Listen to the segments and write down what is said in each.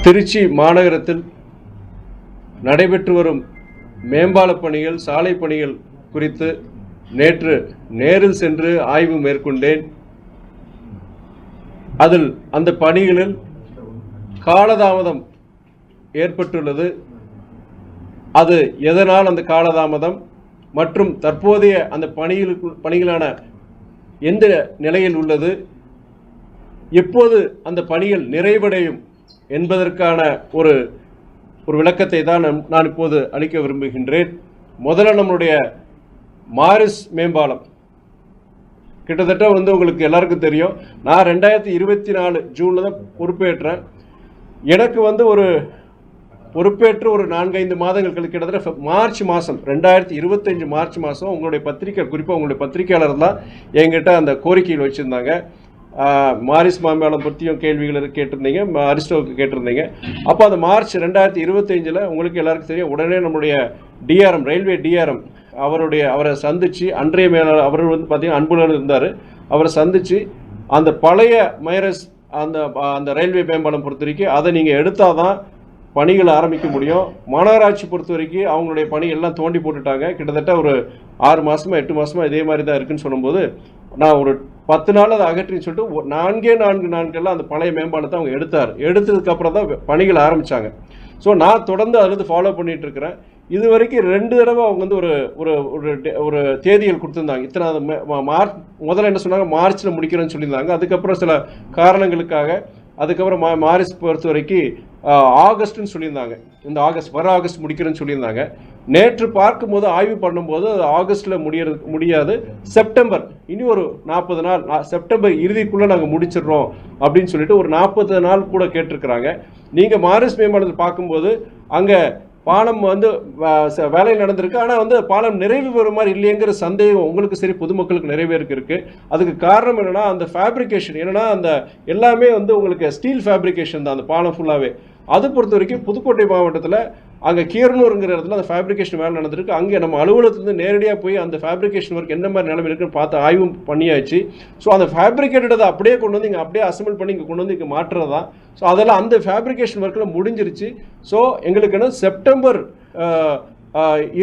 திருச்சி மாநகரத்தில் நடைபெற்று வரும் மேம்பால பணிகள், சாலை பணிகள் குறித்து நேற்று நேரில் சென்று ஆய்வு மேற்கொண்டேன். அதில் அந்த பணிகளில் காலதாமதம் ஏற்பட்டுள்ளது. அது எதனால் அந்த காலதாமதம் மற்றும் தற்போதைய அந்த பணிகளான எந்த நிலையில் உள்ளது, எப்போது அந்த பணிகள் நிறைவடையும் என்பதற்கான ஒரு விளக்கத்தை தான் நான் இப்போது அளிக்க விரும்புகின்றேன். முதல்ல நம்முடைய மாரிஸ் மேம்பாலம் கிட்டத்தட்ட உங்களுக்கு எல்லாருக்கும் தெரியும். நான் 2024 ஜூனில் தான் பொறுப்பேற்றேன். எனக்கு ஒரு பொறுப்பேற்று ஒரு 4-5 மாதங்கள் கிட்டத்தட்ட மார்ச் மாதம் 2025 மார்ச் மாதம் உங்களுடைய பத்திரிகை, குறிப்பாக உங்களுடைய பத்திரிகையாளர் தான் என்கிட்ட அந்த கோரிக்கையில் வச்சுருந்தாங்க. மாரிஸ் மேம்பாலம் பற்றியும் கேள்விகள் கேட்டிருந்தீங்க, அரிஸ்டோவுக்கு கேட்டிருந்தீங்க. அப்போ அந்த மார்ச் 2025 உங்களுக்கு எல்லாருக்கும் தெரியும், உடனே நம்முடைய டிஆர்எம், ரயில்வே டிஆர்எம் அவரை சந்தித்து, அன்றைய மேலாளர் அவர் பார்த்தீங்கன்னா அன்புடன் இருந்தார், அவரை சந்தித்து அந்த பழைய மைரஸ் அந்த ரயில்வே மேம்பாலம் பொறுத்த வரைக்கும் அதை நீங்கள் எடுத்தால் தான் பணிகளை ஆரம்பிக்க முடியும். மாநகராட்சி பொறுத்த வரைக்கும் அவங்களுடைய பணி எல்லாம் தோண்டி போட்டுட்டாங்க. கிட்டத்தட்ட ஒரு 6 மாதமாக 8 மாதமாக இதே மாதிரி தான் இருக்குன்னு சொல்லும்போது, நான் ஒரு 10 நாள் அதை அகற்றின்னு சொல்லிட்டு 4 நாட்கள்லாம் அந்த பழைய மேம்பாலத்தை அவங்க எடுத்ததுக்கப்புறம் தான் பணிகள் ஆரம்பித்தாங்க. ஸோ நான் தொடர்ந்து அதில் ஃபாலோ பண்ணிகிட்டு இருக்கிறேன். இது வரைக்கும் 2 தடவை அவங்க ஒரு ஒரு ஒரு தேதிகள் கொடுத்துருந்தாங்க. இத்தனை முதல்ல என்ன சொன்னாங்க, மார்ச்சில் முடிக்கிறேன்னு சொல்லியிருந்தாங்க. அதுக்கப்புறம் சில காரணங்களுக்காக அதுக்கப்புறம் மாரிஸ் பொறுத்த வரைக்கும் ஆகஸ்ட்னு சொல்லியிருந்தாங்க. இந்த ஆகஸ்ட் முடிக்கிறேன்னு சொல்லியிருந்தாங்க. நேற்று பார்க்கும்போது, ஆய்வு பண்ணும்போது அது ஆகஸ்ட்டில் முடியாது, செப்டம்பர், இனி ஒரு 40 நாள், செப்டம்பர் இறுதிக்குள்ளே நாங்கள் முடிச்சிடுறோம் அப்படின்னு சொல்லிட்டு ஒரு 40 நாள் கூட கேட்டிருக்கிறாங்க. நீங்கள் மாரிஸ் மேம்பாலத்தில் பார்க்கும்போது அங்கே பாலம் வேலை நடந்திருக்கு. ஆனால் பாலம் நிறைவு பெறும் மாதிரி இல்லைங்கிற சந்தேகம் உங்களுக்கு சரி, பொதுமக்களுக்கு நிறைவேறக்கு இருக்குது. அதுக்கு காரணம் என்னென்னா, அந்த ஃபேப்ரிகேஷன் என்னென்னா, அந்த எல்லாமே உங்களுக்கு ஸ்டீல் ஃபேப்ரிகேஷன் தான் அந்த பாலம் ஃபுல்லாகவே. அது பொறுத்த வரைக்கும் புதுக்கோட்டை மாவட்டத்தில் அங்கே கீரனூருங்கிற இடத்துல அந்த ஃபேப்ரிகேஷன் வேலை நடந்திருக்கு. அங்கே நம்ம அலுவலகத்துலேருந்து நேரடியாக போய் அந்த ஃபேப்ரிகேஷன் ஒர்க் என்ன மாதிரி நிலைமை இருக்குன்னு பார்த்து ஆய்வு பண்ணியாச்சு. ஸோ அந்த ஃபேப்ரிகேட்டதை அப்படியே கொண்டு வந்து இங்கே அப்படியே அசம்பிள் பண்ணி இங்கே கொண்டு வந்து இங்கே மாற்றுறது தான். ஸோ அதெல்லாம் அந்த ஃபேப்ரிகேஷன் ஒர்க்கில் முடிஞ்சிருச்சு. ஸோ எங்களுக்கு என்ன செப்டம்பர்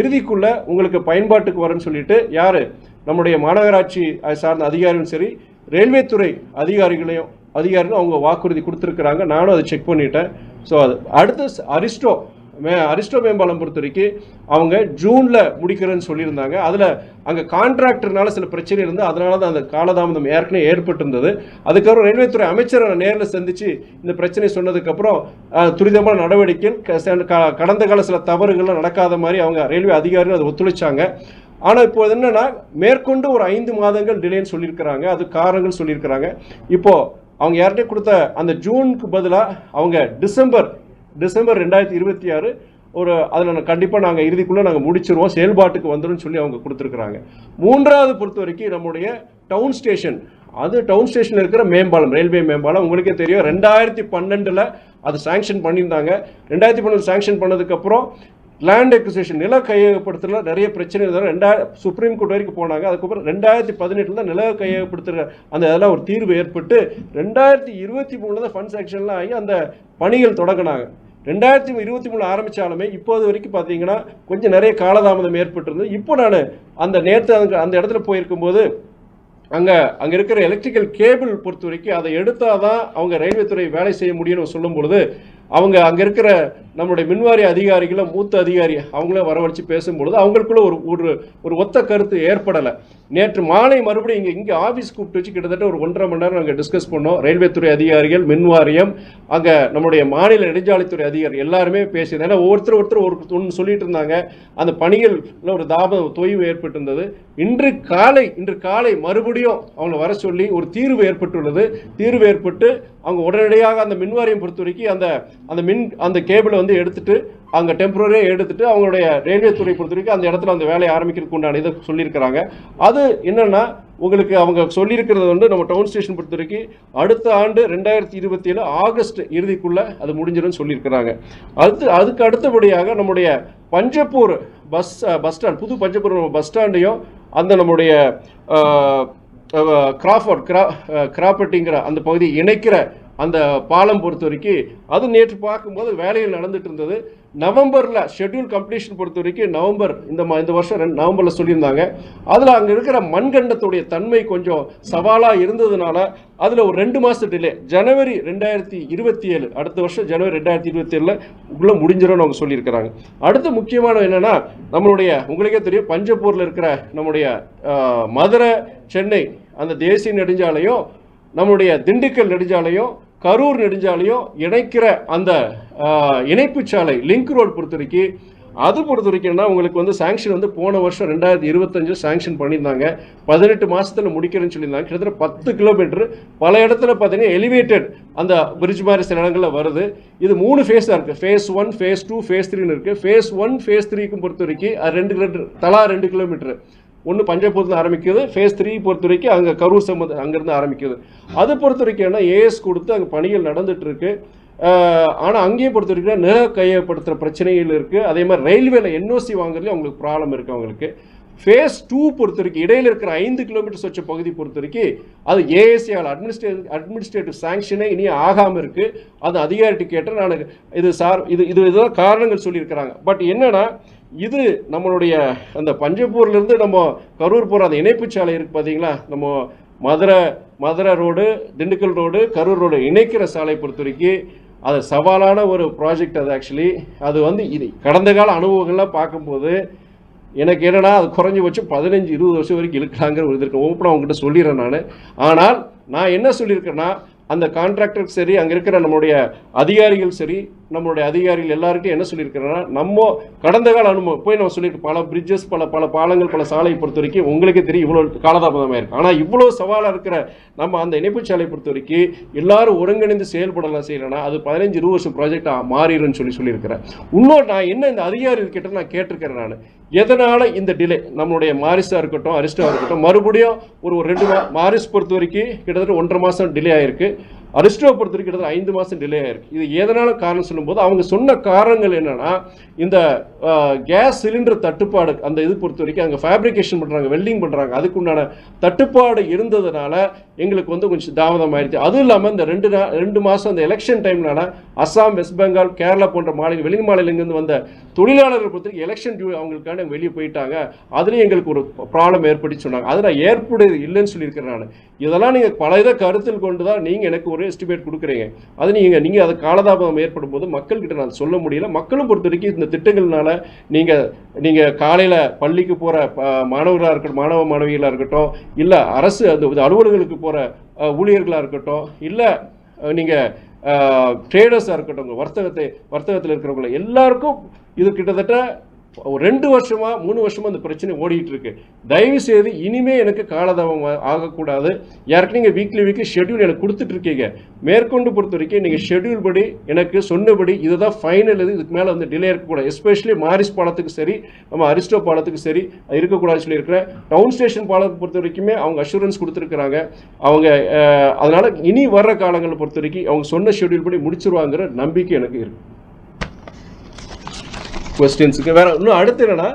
இறுதிக்குள்ளே உங்களுக்கு பயன்பாட்டுக்கு வரும்னு சொல்லிட்டு யார், நம்முடைய மாநகராட்சி சார்ந்த அதிகாரிகளும் சரி, ரயில்வே துறை அதிகாரிகளும் அவங்க வாக்குறுதி கொடுத்துருக்குறாங்க. நானும் அதை செக் பண்ணிட்டேன். ஸோ அது அடுத்து அரிஸ்டோ மேம்பாலம் பொறுத்த வரைக்கும் அவங்க ஜூனில் முடிக்கிறேன்னு சொல்லியிருந்தாங்க. அதில் அங்கே கான்ட்ராக்டர்னால சில பிரச்சனை இருந்து, அதனால தான் அந்த காலதாமதம் ஏற்கனவே ஏற்பட்டிருந்தது. அதுக்கப்புறம் ரயில்வே துறை அமைச்சரை நேரில் சந்தித்து இந்த பிரச்சனை சொன்னதுக்கப்புறம் துரிதமான நடவடிக்கை, கடந்த கால சில தவறுகள்லாம் நடக்காத மாதிரி அவங்க ரயில்வே அதிகாரிகள் அதை ஒத்துழைச்சாங்க. ஆனால் இப்போ என்னென்னா, மேற்கொண்டு ஒரு 5 மாதங்கள் டிலேன்னு சொல்லியிருக்கிறாங்க. அது காரணங்கள் சொல்லியிருக்கிறாங்க. இப்போது அவங்க யார்கிட்ட கொடுத்த அந்த ஜூனுக்கு பதிலாக அவங்க டிசம்பர் 2026 அதில் கண்டிப்பாக நாங்கள் இறுதிக்குள்ளே நாங்கள் முடிச்சிருவோம், செயல்பாட்டுக்கு வந்துடும் சொல்லி அவங்க கொடுத்துருக்குறாங்க. 3வது பொறுத்த வரைக்கும் நம்முடைய டவுன் ஸ்டேஷனில் இருக்கிற மேம்பாலம், ரயில்வே மேம்பாலம் உங்களுக்கே தெரியும், 2012 அது சாங்ஷன் பண்ணியிருந்தாங்க. 2012 சாங்ஷன் பண்ணதுக்கப்புறம் லேண்ட் எக்விசிஷன், நில கையகப்படுத்துறதுல நிறைய பிரச்சனை இருந்தாலும் சுப்ரீம் கோர்ட் வரைக்கும் போனாங்க. அதுக்கப்புறம் 2018 தான் நில கையகப்படுத்துகிற அந்த இதெல்லாம் ஒரு தீர்வு ஏற்பட்டு 2023 தான் ஃபண்ட் சாங்ஷன்லாம் ஆகி அந்த பணிகள் தொடங்கினாங்க. 2023 ஆரம்பித்தாலுமே இப்போது வரைக்கும் பார்த்தீங்கன்னா கொஞ்சம் நிறைய காலதாமதம் ஏற்பட்டிருந்தது. இப்போ நான் நேற்று அந்த இடத்துல போயிருக்கும்போது அங்கே இருக்கிற எலக்ட்ரிக்கல் கேபிள் பொறுத்த வரைக்கும் அதை எடுத்தால் தான் அவங்க ரயில்வே துறை வேலை செய்ய முடியும்னு சொல்லும் பொழுது, அவங்க அங்கே இருக்கிற நம்மளுடைய மின்வாரிய அதிகாரிகளும் மூத்த அதிகாரி அவங்கள வரவழைச்சு பேசும்பொழுது அவங்களுக்குள்ள ஒரு ஒத்த கருத்து ஏற்படலை. நேற்று மாலை மறுபடியும் இங்கே ஆஃபீஸ் கூப்பிட்டு வச்சு கிட்டத்தட்ட ஒரு 1.5 மணி நேரம் நாங்கள் டிஸ்கஸ் பண்ணோம். ரயில்வே துறை அதிகாரிகள், மின்வாரியம், அங்கே நம்முடைய மாநில நெடுஞ்சாலைத்துறை அதிகாரி எல்லாருமே பேசியது. ஏன்னா ஒருத்தர் ஒன்று சொல்லிட்டு இருந்தாங்க. அந்த பணிகளில் ஒரு தொய்வு ஏற்பட்டிருந்தது. இன்று காலை மறுபடியும் அவங்களை வர சொல்லி ஒரு தீர்வு ஏற்பட்டுள்ளது. தீர்வு ஏற்பட்டு அவங்க உடனடியாக அந்த மின்வாரியம் பொறுத்த வரைக்கும் அந்த கேபிளை எடுத்துட்டு அங்கே டெம்பரரியாக எடுத்துட்டு அவங்களுடைய ரயில்வே துறை பொறுத்த வரைக்கும் அந்த இடத்துல அந்த வேலையை ஆரம்பிக்கிறதுக்கு உண்டான இதை சொல்லியிருக்கிறாங்க. அது என்னென்னா, உங்களுக்கு அவங்க சொல்லியிருக்கிறது நம்ம டவுன் ஸ்டேஷன் பொறுத்த வரைக்கும் அடுத்த ஆண்டு 2027 ஆகஸ்ட் இறுதிக்குள்ளே அது முடிஞ்சிடும் சொல்லியிருக்கிறாங்க. அதுக்கு அடுத்தபடியாக நம்முடைய பஞ்சப்பூர் பஸ் ஸ்டாண்ட், புது பஞ்சப்பூர் பஸ் ஸ்டாண்டையும் அந்த நம்முடைய கிராப்பட்டிங்கிற அந்த பகுதியை இணைக்கிற அந்த பாலம் பொறுத்த வரைக்கும் அது நேற்று பார்க்கும்போது வேலைகள் நடந்துட்டு இருந்தது. நவம்பரில் ஷெட்யூல் கம்ப்ளீஷன் பொறுத்த வரைக்கும் இந்த வருஷம் நவம்பரில் சொல்லியிருந்தாங்க. அதில் அங்கே இருக்கிற மண்கண்டத்துடைய தன்மை கொஞ்சம் சவாலாக இருந்ததுனால அதில் ஒரு 2 மாதம் டிலே, ஜனவரி 2027, அடுத்த வருஷம் ஜனவரி 2027 உள்ள முடிஞ்சிடும்னு அவங்க சொல்லியிருக்கிறாங்க. அடுத்து முக்கியமான என்னென்னா, நம்மளுடைய உங்களுக்கே தெரியும் பஞ்சப்பூரில் இருக்கிற நம்முடைய மதுரை சென்னை அந்த தேசிய நெடுஞ்சாலையும் நம்முடைய திண்டுக்கல் நெடுஞ்சாலையும் கரூர் நெடுஞ்சாலையும் இணைக்கிற அந்த இணைப்பு சாலை லிங்க் ரோடு பொறுத்த வரைக்கும் உங்களுக்கு வந்து சாங்ஷன் வந்து போன வருஷம் 2025 சாங்ஷன் பண்ணியிருந்தாங்க. 18 மாதத்தில் முடிக்கிறேன்னு சொல்லியிருந்தாங்க. கிட்டத்தட்ட 10 கிலோமீட்டர், பல இடத்துல பார்த்தீங்கன்னா எலிவேட்டட் அந்த பிரிட்ஜ் மாதிரி சில இடங்களில் வருது. இது 3 ஃபேஸாக இருக்குது. ஃபேஸ் 1, ஃபேஸ் 2, ஃபேஸ் 3ன்னு இருக்குது. ஃபேஸ் 1, ஃபேஸ் 3க்கும் பொறுத்த வரைக்கும் அது தலா 2 கிலோமீட்டர். ஒன்று பஞ்சப்பூர்லேருந்து ஆரம்பிக்குது, ஃபேஸ் 3 பொறுத்த வரைக்கும் அங்கே கரூர் சம்பந்தம் அங்கேருந்து ஆரம்பிக்குது. அதை பொறுத்த வரைக்கும் என்ன ஏஎஸ் கொடுத்து அங்கே பணிகள் நடந்துட்டு இருக்கு. ஆனால் அங்கேயும் பொறுத்த வரைக்கும் நில கையப்படுத்துகிற பிரச்சனைகள் இருக்குது. அதே மாதிரி ரயில்வேல என்ஓசி வாங்குறதுலேயும் அவங்களுக்கு ப்ராப்ளம் இருக்குது அவங்களுக்கு. ஃபேஸ் 2 பொறுத்த வரைக்கும் இடையில இருக்கிற 5 கிலோமீட்டர் வச்ச பகுதி பொறுத்த வரைக்கும் அது ஏஎஸ்சியால் அட்மினிஸ்ட்ரேட்டிவ் சாங்ஷனே இனி ஆகாமல் இருக்குது. அது அதிகாரிட்டு கேட்டால் நான் இதுதான் காரணங்கள் சொல்லியிருக்கிறாங்க. பட் என்னன்னா, இது நம்மளுடைய அந்த பஞ்சப்பூர்லேருந்து நம்ம கரூர் போகிற அந்த இணைப்பு சாலை இருக்குது பார்த்தீங்களா, நம்ம Madurai road, Dindigul road, Karur road இணைக்கிற சாலை பொறுத்த வரைக்கும் அது சவாலான ஒரு ப்ராஜெக்ட். அது ஆக்சுவலி அது வந்து இது கடந்த கால அனுபவங்கள்லாம் பார்க்கும்போது எனக்கு என்னென்னா, அது குறைஞ்சபட்சம் 15-20 வருஷம் வரைக்கும் இழுக்கலாங்கிற ஒரு இது இருக்கு. ஓப்பனாக அவங்ககிட்ட சொல்லிடுறேன் நான். ஆனால் நான் என்ன சொல்லியிருக்கேன்னா, அந்த கான்ட்ராக்டர் சரி, அங்கே இருக்கிற நம்மளுடைய அதிகாரிகள் சரி, நம்மளுடைய அதிகாரிகள் எல்லார்கிட்டையும் என்ன சொல்லியிருக்கிறேன்னா, நம்ம கடந்த கால அனுபவம் போய் நம்ம சொல்லியிருக்கோம். பல பிரிட்ஜஸ், பல பாலங்கள், பல சாலையை பொறுத்த வரைக்கும் உங்களுக்கே தெரியும் இவ்வளோ காலதாமதமாக இருக்குது. ஆனால் இவ்வளோ சவாலாக இருக்கிற நம்ம அந்த இணைப்பு சாலை பொறுத்த வரைக்கும் எல்லாரும் ஒருங்கிணைந்து செயல்படலாம் செய்யலைன்னா அது 15-20 வருஷம் ப்ராஜெக்டாக மாறிடுன்னு சொல்லியிருக்கிறேன். இன்னொரு நான் என்ன இந்த அதிகாரிகள் கிட்ட நான் கேட்டிருக்கிறேன், நான் எதனால் இந்த டிலே, நம்மளுடைய மாரிஸாக இருக்கட்டும், அரிஸ்டாவாக இருக்கட்டும், மறுபடியும் ஒரு 2 மாரிஸ் பொறுத்த வரைக்கும் கிட்டத்தட்ட 1.5 மாதம் டிலே ஆகிருக்கு. அரிஸ்டோவை பொறுத்த வரைக்கும் கிட்டத்தட்ட 5 மாதம் டிலே ஆயிருக்கு. இது எதனால காரணம் சொல்லும்போது அவங்க சொன்ன காரணங்கள் என்னன்னா, இந்த கேஸ் சிலிண்டர் தட்டுப்பாடு அந்த இது பொறுத்த வரைக்கும் அங்கே ஃபேப்ரிகேஷன் பண்ணுறாங்க, வெல்டிங் பண்ணுறாங்க, அதுக்கு உண்டான தட்டுப்பாடு இருந்ததுனால எங்களுக்கு வந்து கொஞ்சம் தாமதம் ஆயிடுச்சு. அதுவும் இல்லாமல் இந்த 2 மாதம் அந்த எலெக்ஷன் டைம்னால அஸ்ஸாம், வெஸ்ட் பெங்கால், கேரளா போன்ற வெளி மாநிலங்கள்லேருந்து வந்த தொழிலாளர்கள் பொறுத்த வரைக்கும் எலெக்ஷன் டியூ அவங்களுக்கான வெளியே போயிட்டாங்க. அதுலேயும் எங்களுக்கு ஒரு ப்ராப்ளம் ஏற்படுத்தி சொன்னாங்க. அதில் ஏற்படுது இல்லைன்னு சொல்லியிருக்கிறேன் நான். இதெல்லாம் நீங்கள் பல இதை கருத்தில் கொண்டு தான் நீங்கள் எனக்கு ஒரு எஸ்டிமேட் கொடுக்குறீங்க. அது நீங்கள் அதை காலதாமதம் ஏற்படும் போது மக்கள்கிட்ட நான் சொல்ல முடியல. மக்களும் பொறுத்த வரைக்கும் இந்த திட்டங்கள்னால நீங்கள் காலையில் பள்ளிக்கு போகிற மாணவர்களாக இருக்கட்டும், மாணவிகளாக இருக்கட்டும், இல்லை அரசு அந்த அலுவலர்களுக்கு போகிற ஊழியர்களாக இருக்கட்டும், இல்லை நீங்கள் ட்ரேடர்ஸாக இருக்கட்டும், வர்த்தகத்தில் இருக்கிறவங்கள எல்லாருக்கும் இது கிட்டத்தட்ட 2 வருஷமா 3 வருஷமா அந்த பிரச்சனை ஓடிட்டு இருக்கு. தயவு செய்து இனிமே எனக்கு காலதாமம் ஆகக்கூடாது. யாருக்கு நீங்கள் வீக்லி ஷெட்யூல் எனக்கு கொடுத்துட்டு இருக்கீங்க. மேற்கொண்டு பொறுத்த வரைக்கும் நீங்கள் ஷெட்யூல் படி எனக்கு சொன்னபடி இதுதான் ஃபைனல். இதுக்கு மேலே வந்து டிலே இருக்கக்கூடாது. எஸ்பெஷலி மாரிஸ் பாலத்துக்கு சரி, நம்ம அரிஸ்டோ பாலத்துக்கு சரி இருக்கக்கூடாதுன்னு சொல்லியிருக்கிறேன். டவுன் ஸ்டேஷன் பாலத்தை பொறுத்த வரைக்குமே அவங்க அஷூரன்ஸ் கொடுத்துருக்குறாங்க. அவங்க அதனால் இனி வர்ற காலங்களை பொறுத்த வரைக்கும் அவங்க சொன்ன ஷெட்யூல் படி முடிச்சிருவாங்கிற நம்பிக்கை எனக்கு இருக்குது. கொஸ்டின்ஸுக்கு வேறு இன்னும் அடுத்து என்னென்னா,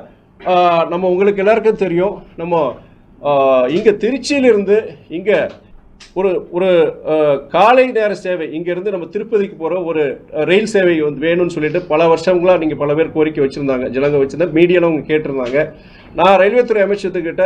நம்ம உங்களுக்கு எல்லாருக்கும் தெரியும், நம்ம இங்கே திருச்சியிலிருந்து இங்கே ஒரு காலை நேர சேவை இங்கேருந்து நம்ம திருப்பதிக்கு போகிற ஒரு ரயில் சேவை வந்து வேணும்னு சொல்லிட்டு பல வருஷங்களாக நீங்கள் பல பேர் கோரிக்கை வச்சுருந்தாங்க, ஜனங்க வச்சுருந்தா மீடியாவில் அவங்க கேட்டிருந்தாங்க. நான் ரயில்வே துறை அமைச்சர்கிட்ட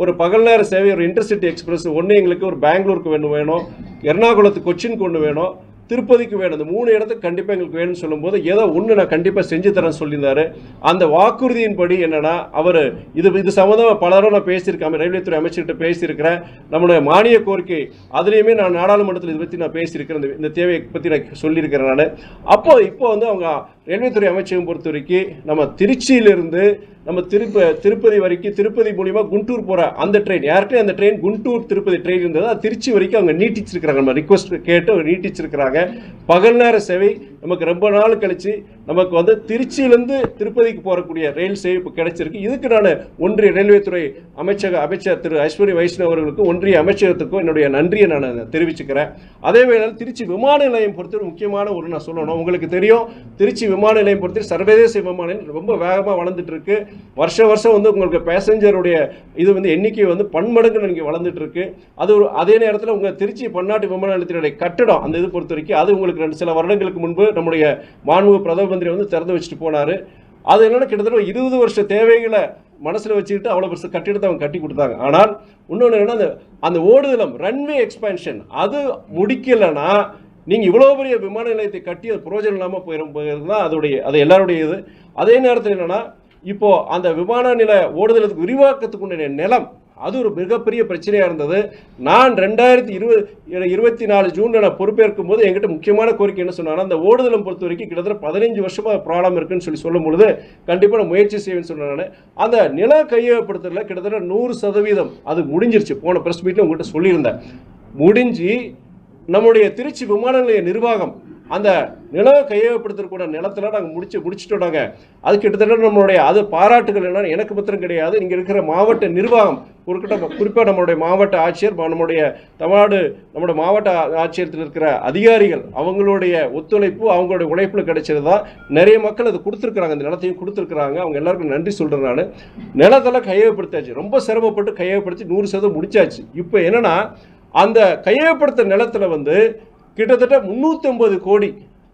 ஒரு பகல் நேர சேவை, ஒரு இன்டர்சிட்டி எக்ஸ்பிரஸ் ஒன்று எங்களுக்கு ஒரு பெங்களூருக்கு வேணும், எர்ணாகுளத்துக்கு கொச்சினுக்கு ஒன்று வேணும், திருப்பதிக்கு வேணும், இந்த 3 இடத்துக்கு கண்டிப்பாக எங்களுக்கு வேணும்னு சொல்லும்போது ஏதோ ஒன்று நான் கண்டிப்பாக செஞ்சு தரேன்னு சொல்லியிருந்தாரு. அந்த வாக்குறுதியின்படி என்னன்னா, அவர் இது சம்மந்தமாக பலரும் நான் பேசியிருக்கேன், ரயில்வே துறை அமைச்சர்கிட்ட பேசியிருக்கிறேன். நம்மளுடைய மானிய கோரிக்கை அதுலேயுமே நான் நாடாளுமன்றத்தில் இதை பற்றி நான் பேசியிருக்கிறேன், இந்த தேவையை பற்றி நான் சொல்லியிருக்கிறேன் நான். இப்போ வந்து அவங்க ரயில்வே துறை அமைச்சகம் பொறுத்த வரைக்கும் நம்ம திருச்சியிலிருந்து நம்ம திருப்பதி வரைக்கும், திருப்பதி மூலிமா குண்டூர் போகிற அந்த ட்ரெயின், யார்கிட்டையும் அந்த ட்ரெயின் குண்டூர் திருப்பதி ட்ரெயின் இருந்தது, அது திருச்சி வரைக்கும் அவங்க நீட்டிச்சிருக்கிறாங்க. நம்ம ரிக்வஸ்ட் கேட்டு நீட்டிச்சிருக்கிறாங்க. பகல் நேர சேவை நமக்கு ரொம்ப நாள் கழிச்சு நமக்கு வந்து திருச்சியிலேருந்து திருப்பதிக்கு போகக்கூடிய ரயில் சேவை இப்போ கிடைச்சிருக்கு. இதுக்கு நான் ஒன்றிய ரயில்வே துறை அமைச்சர் திரு அஸ்வினி வைஷ்ணவ் அவர்களுக்கும் ஒன்றிய அமைச்சகத்துக்கும் என்னுடைய நன்றியை நான் தெரிவிச்சுக்கிறேன். அதே வேளையில் திருச்சி விமான நிலையம் பொறுத்தவரை முக்கியமான ஒரு நான் சொல்லணும். உங்களுக்கு தெரியும், திருச்சி விமான நிலையம் பொறுத்தவரை சர்வதேச விமான நிலையம் ரொம்ப வேகமாக வளர்ந்துட்டு இருக்கு. வருஷம் வந்து உங்களுக்கு பேசஞ்சருடைய இது வந்து எண்ணிக்கை வந்து பன்மடங்கு நீங்கள் வளர்ந்துட்டு இருக்கு. அதே நேரத்தில் உங்கள் திருச்சி பன்னாட்டு விமான நிலையத்தினுடைய கட்டடம் அந்த இது பொறுத்த வரைக்கும் அது உங்களுக்கு சில வருடங்களுக்கு முன்பு நம்முடைய மாண்புமிகு பிரதம மந்திரி வந்து திறந்து வச்சுட்டு போனார். அது என்னன்னா கிட்டத்தட்ட 20 வருஷ தேவைகளை மனசில் வச்சுக்கிட்டு அவ்வளோ பெருசு கட்டிடத்தை அவங்க கட்டி கொடுத்தாங்க. ஆனால் இன்னொன்று என்னன்னா அந்த ஓடுதளம் ரன்வே எக்ஸ்பேன்ஷன் அது முடிக்கலைன்னா நீங்கள் இவ்வளோ பெரிய விமான நிலையத்தை கட்டி அது புரோஜனம் இல்லாமல் போயிருந்தா அது எல்லாருடைய இது. அதே நேரத்தில் என்னன்னா இப்போ அந்த விமான நில ஓடுதளத்துக்கு விரிவாக்கத்துக்குடைய நிலம் அது ஒரு மிகப்பெரிய பிரச்சனையாக இருந்தது. நான் 2024 ஜூனில் நான் பொறுப்பேற்கும் போது எங்கிட்ட முக்கியமான கோரிக்கை என்ன சொன்னாங்கன்னா, அந்த ஓடுதளம் பொறுத்த வரைக்கும் கிட்டத்தட்ட 15 வருஷமாக ப்ராப்ளம் இருக்குன்னு சொல்லும் பொழுது கண்டிப்பாக நான் முயற்சி செய்வேன்னு சொன்னேன். அந்த நில கையகப்படுத்துறதுல கிட்டத்தட்ட 100% அது முடிஞ்சிருச்சு. போன ப்ரெஸ் மீட்டில் உங்கள்கிட்ட சொல்லியிருந்தேன். முடிஞ்சு நம்முடைய திருச்சி விமான நிலைய நிர்வாகம் அந்த நிலவை கையகப்படுத்தக்கூடிய நிலத்தில் நாங்கள் முடிச்சுட்டோம். அது கிட்டத்தட்ட நம்மளுடைய அது பாராட்டுகள் என்னன்னா எனக்கு மாத்திரம் கிடையாது, இங்கே இருக்கிற மாவட்ட நிர்வாகம் குறிப்பாக நம்மளுடைய மாவட்ட ஆட்சியர், நம்முடைய நம்முடைய மாவட்ட ஆட்சியத்தில் இருக்கிற அதிகாரிகள் அவங்களுடைய ஒத்துழைப்பு அவங்களுடைய உழைப்பில் கிடைச்சது தான் நிறைய மக்கள் அது கொடுத்துருக்குறாங்க. அந்த நிலத்தையும் கொடுத்துருக்குறாங்க. அவங்க எல்லாருக்கும் நன்றி சொல்கிறேன். நான் நிலத்தெல்லாம் கையகப்படுத்தாச்சு, ரொம்ப சிரமப்பட்டு கையகப்படுத்தி 100% முடிச்சாச்சு. இப்போ என்னன்னா அந்த கையகப்படுத்த நிலத்தில் வந்து கிட்டத்தட்ட 350 கோடி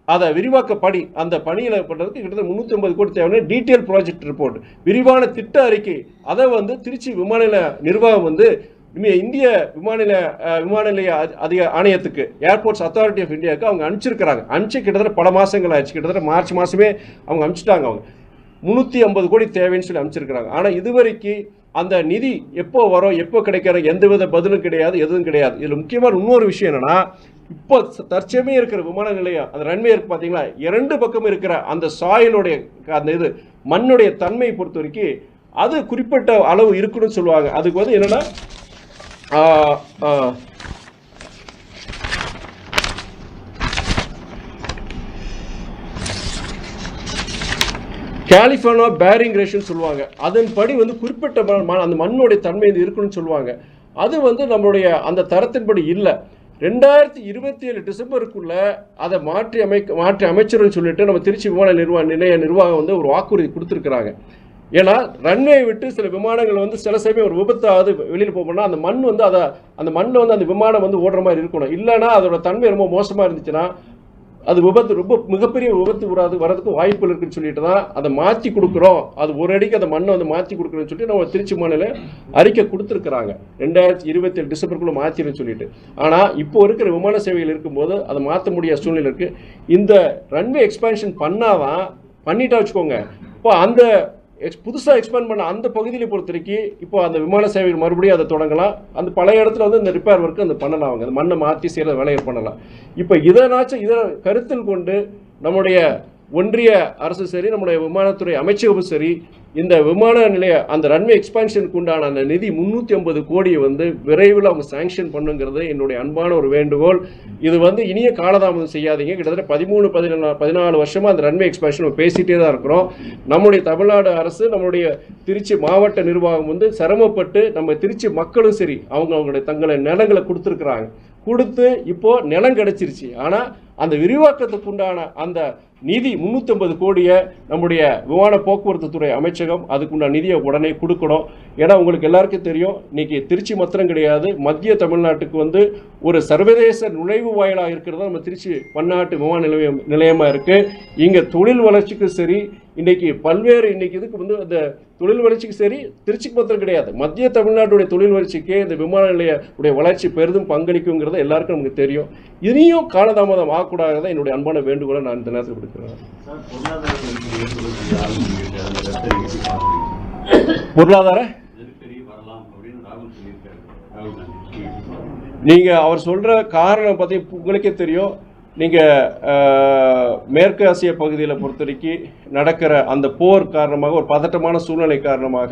அதை விரிவாக்கப்படி அந்த பணியில் பண்ணுறதுக்கு கிட்டத்தட்ட 350 கோடி தேவையான டீட்டெயில் ப்ராஜெக்ட் ரிப்போர்ட் விரிவான திட்ட அறிக்கை அதை வந்து திருச்சி விமான நிலைய நிர்வாகம் வந்து இந்திய விமான நிலைய ஆணையத்துக்கு ஏர்போர்ட்ஸ் அத்தாரிட்டி ஆஃப் இந்தியாவுக்கு அவங்க அனுப்பிச்சிருக்கிறாங்க. கிட்டத்தட்ட பல மாதங்கள் ஆயிடுச்சு. கிட்டத்தட்ட மார்ச் மாதமே அவங்க அனுப்பிச்சிட்டாங்க. அவங்க 350 கோடி தேவைன்னு சொல்லி அனுப்பிச்சிருக்கிறாங்க. ஆனால் இதுவரைக்கும் அந்த நிதி எப்போ வரும் எப்போ கிடைக்கிற எந்தவித பதிலும் கிடையாது, எதுவும் கிடையாது. இதில் முக்கியமான இன்னொரு விஷயம் என்னன்னா, இப்போ தற்சமே இருக்கிற விமான நிலையம் அந்த ரன்வே இருக்கு பார்த்தீங்களா, 2 பக்கம் இருக்கிற அந்த சாயிலுடைய அந்த இது மண்ணுடைய தன்மையை பொறுத்த வரைக்கும் அது குறிப்பிட்ட அளவு இருக்குன்னு சொல்லுவாங்க. அதுக்கு வந்து என்னன்னா கலிஃபோர்னியா பேரிங் ரேஷன் சொல்லுவாங்க. அதன்படி வந்து குறிப்பிட்ட அந்த மண்ணுடைய தன்மை இருக்குன்னு சொல்லுவாங்க. அது வந்து நம்மளுடைய அந்த தரத்தின்படி இல்லை. 2027 டிசம்பருக்குள்ள அதை மாற்றி அமைச்சர்னு சொல்லிட்டு நம்ம திருச்சி விமான நிலைய நிர்வாகம் வந்து ஒரு வாக்குறுதி கொடுத்துருக்குறாங்க. ஏன்னா ரன்வே விட்டு சில விமானங்கள் வந்து சில சமயம் ஒரு விபத்தாவது வெளியில் போகணும்னா அந்த மண் வந்து அந்த மண்ணில் வந்து அந்த விமானம் வந்து ஓடுற மாதிரி இருக்கணும். இல்லைன்னா அதோட தன்மை ரொம்ப மோசமாக இருந்துச்சுன்னா அது விபத்து ரொம்ப மிகப்பெரிய விபத்து வரதுக்கு வாய்ப்புகள் இருக்குன்னு சொல்லிட்டு தான் அதை மாற்றி கொடுக்குறோம். அது ஒரு அடிக்கு அந்த மண்ணை வந்து மாற்றி கொடுக்குறோன்னு சொல்லிட்டு நம்ம திருச்சி மாநில அறிக்கை கொடுத்துருக்குறாங்க. 2027 டிசம்பருக்குள்ளே மாற்றிடுன்னு சொல்லிட்டு. ஆனால் இப்போ இருக்கிற விமான சேவைகள் இருக்கும்போது அதை மாற்ற முடியாத சூழ்நிலை இருக்குது. இந்த ரன்வே எக்ஸ்பேன்ஷன் பண்ணிட்டா வச்சுக்கோங்க, இப்போ அந்த புதுசாக எக்ஸ்பேண்ட் பண்ண அந்த பகுதியில் பொறுத்த வரைக்கும் இப்போ அந்த விமான சேவைகள் மறுபடியும் அதை தொடங்கலாம். அந்த பழைய இடத்துல வந்து இந்த ரிப்பேர் ஒர்க்கு அந்த பண்ணலாம். அவங்க அந்த மண்ணை மாற்றி செய்கிற வேலையை பண்ணலாம். இப்போ இதை கருத்தில் கொண்டு நம்முடைய ஒன்றிய அரசு சரி, நம்முடைய விமானத்துறை அமைச்சகமும் சரி, இந்த விமான நிலைய அந்த ரன்வே எக்ஸ்பான்ஷனுக்கு உண்டான அந்த நிதி 350 கோடியை வந்து விரைவில் அவங்க சாங்ஷன் பண்ணுங்கிறது என்னுடைய அன்பான ஒரு வேண்டுகோள். இது வந்து இனிய காலதாமதம் செய்யாதீங்க. கிட்டத்தட்ட 14 வருஷமாக அந்த ரன்வே எக்ஸ்பான்ஷன் நம்ம பேசிகிட்டே தான் இருக்கிறோம். நம்முடைய தமிழ்நாடு அரசு, நம்முடைய திருச்சி மாவட்ட நிர்வாகம் வந்து சிரமப்பட்டு நம்ம திருச்சி மக்களும் சரி அவங்களுடைய தங்களை நிலங்களை கொடுத்து இப்போ நிலம் கிடைச்சிருச்சு. ஆனால் அந்த விரிவாக்கத்துக்கு உண்டான அந்த நிதி 350 கோடியை நம்முடைய விமான போக்குவரத்து துறை அமைச்சகம் அதுக்குண்டான நிதியை உடனே கொடுக்கணும். ஏன்னா உங்களுக்கு எல்லாருக்கும் தெரியும், இன்னைக்கு திருச்சி மாத்திரம் கிடையாது, மத்திய தமிழ்நாட்டுக்கு வந்து ஒரு சர்வதேச நுழைவு வாயிலாக இருக்கிறதா நம்ம திருச்சி பன்னாட்டு விமான நிலையமாக இருக்குது. இங்கே தொழில் வளர்ச்சிக்கும் சரி, இன்னைக்கு பல்வேறு இதுக்கு வந்து அந்த தொழில் வளர்ச்சிக்கு சரி, திருச்சிக்கு மாத்திரம் கிடையாது, மத்திய தமிழ்நாட்டுடைய தொழில் வளர்ச்சிக்கு இந்த விமான நிலைய வளர்ச்சி பெரிதும் பங்களிக்குங்கிறது எல்லாருக்கும் நமக்கு தெரியும். இனியும் காலதாமதம் ஆகக்கூடாது என்னுடைய அன்பான வேண்டுகோளை நான் இந்த நேரத்தில் கொடுக்கிறேன். பொருளாதார நீங்க அவர் சொல்ற காரணம் பத்தி உங்களுக்கே தெரியும். நீங்கள் மேற்கு ஆசிய பகுதியில் பொறுத்த வரைக்கும் நடக்கிற அந்த போர் காரணமாக, ஒரு பதட்டமான சூழ்நிலை காரணமாக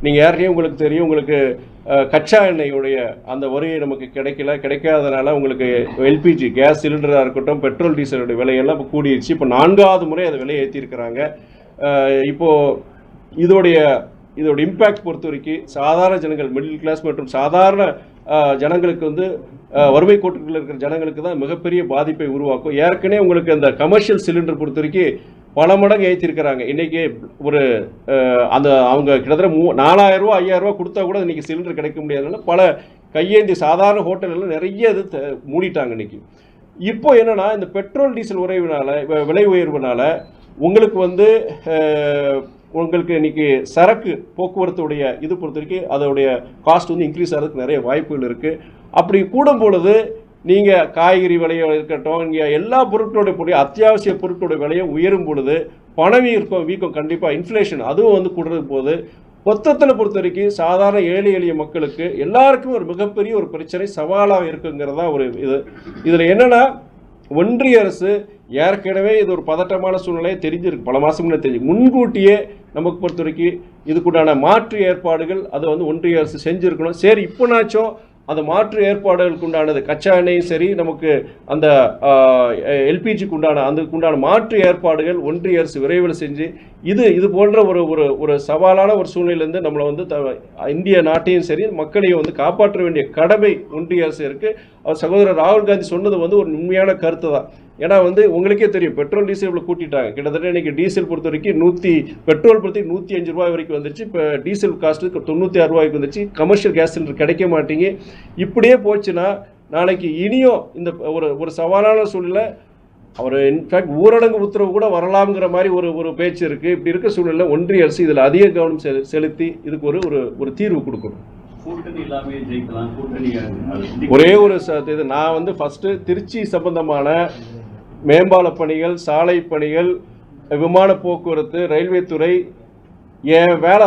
நீங்கள் ஏற்கனவே உங்களுக்கு தெரியும், உங்களுக்கு கச்சா எண்ணெயுடைய அந்த வருகை நமக்கு கிடைக்காதனால உங்களுக்கு எல்பிஜி கேஸ் சிலிண்டராக இருக்கட்டும், பெட்ரோல் டீசலுடைய விலையெல்லாம் இப்போ கூடிடுச்சு. இப்போ 4வது முறை அதை விலையை ஏற்றிருக்கிறாங்க. இப்போது இதோடைய இம்பேக்ட் பொறுத்த வரைக்கும் சாதாரண ஜனங்கள், மிடில் கிளாஸ் மற்றும் சாதாரண ஜனங்களுக்கு வந்து வறுமை கோட்டுகளில் இருக்கிற ஜனங்களுக்கு தான் மிகப்பெரிய பாதிப்பை உருவாக்கும். ஏற்கனவே உங்களுக்கு அந்த கமர்ஷியல் சிலிண்டர் பொறுத்த வரைக்கும் பல மடங்கு ஏற்றிருக்கிறாங்க. இன்றைக்கி ஒரு அந்த அவங்க கிட்டத்தட்ட 4000 ரூபா 5000 ரூபா கொடுத்தா கூட இன்றைக்கி சிலிண்டர் கிடைக்க முடியாதனால பல கையேந்தி சாதாரண ஹோட்டல்கள் நிறைய இது மூடிட்டாங்க இன்றைக்கி. இப்போ என்னென்னா இந்த பெட்ரோல் டீசல் விலை உயர்வுனால உங்களுக்கு வந்து உங்களுக்கு இன்றைக்கி சரக்கு போக்குவரத்துடைய இது பொறுத்த வரைக்கும் அதோடைய காஸ்ட் வந்து இன்க்ரீஸ் ஆகிறதுக்கு நிறைய வாய்ப்புகள் இருக்குது. அப்படி கூடும் பொழுது நீங்கள் காய்கறி விலையை இருக்கட்டும், இங்கே எல்லா பொருட்களுடைய அத்தியாவசிய பொருட்களுடைய விலையும் உயரும் பொழுது வீக்கம் கண்டிப்பாக இன்ஃப்ளேஷன் அதுவும் வந்து கூடுறது போது மொத்தத்தில் பொறுத்த வரைக்கும் சாதாரண ஏழை எளிய மக்களுக்கு எல்லாருக்கும் ஒரு மிகப்பெரிய ஒரு பிரச்சனை சவாலாக இருக்குங்கிறதா ஒரு இதில் என்னென்னா ஒன்றிய அரசு ஏற்கனவே இது ஒரு பதட்டமான சூழ்நிலையை தெரிஞ்சிருக்கு, பல மாதம் முன்னே தெரிஞ்சு முன்கூட்டியே நமக்கு பொறுத்த வரைக்கும் இதுக்குண்டான மாற்று ஏற்பாடுகள் அதை வந்து ஒன்றிய அரசு செஞ்சுருக்கணும். சரி, இப்போனாச்சும் அந்த மாற்று ஏற்பாடுகளுக்கு உண்டானது கச்சா எண்ணெயும் சரி, நமக்கு அந்த எல்பிஜிக்கு உண்டான மாற்று ஏற்பாடுகள் ஒன்றிய அரசு விரைவில் செஞ்சு இது போன்ற ஒரு சவாலான ஒரு சூழ்நிலையிலேருந்து நம்மளை வந்து இந்திய நாட்டையும் சரி மக்களையும் வந்து காப்பாற்ற வேண்டிய கடமை ஒன்றிய அரசு இருக்குது. அவர் சகோதரர் ராகுல் காந்தி சொன்னது வந்து ஒரு உண்மையான கருத்து தான். ஏன்னா வந்து உங்களுக்கே தெரியும், பெட்ரோல் டீசல் இவ்வளோ கூட்டிட்டாங்க. கிட்டத்தட்ட இன்றைக்கி டீசல் பொறுத்த வரைக்கும் பெட்ரோல் பொறுத்த 105 ரூபாய் வரைக்கும் வந்துருச்சு. இப்போ டீசல் காஸ்ட்டு 96 ரூபாய்க்கு வந்துருச்சு. கமர்ஷியல் கேஸ் சிலிண்டர் கிடைக்க மாட்டேங்க. இப்படியே போச்சுன்னா நாளைக்கு இனியும் இந்த ஒரு சவாலான சூழ்நிலை அவர் இன்ஃபேக்ட் ஊரடங்கு உத்தரவு கூட வரலாம்ங்கிற மாதிரி ஒரு பேச்சு இருக்குது. இப்படி இருக்க சூழ்நிலை ஒன்றிய அரசு இதில் அதிக கவனம் செலுத்தி இதுக்கு ஒரு தீர்வு கொடுக்கணும். ஒரே ஒரு இது நான் வந்து ஃபஸ்ட்டு திருச்சி சம்பந்தமான மேம்பால பணிகள், சாலை பணிகள், விமான போக்குவரத்து, ரயில்வே துறை, என் வேலை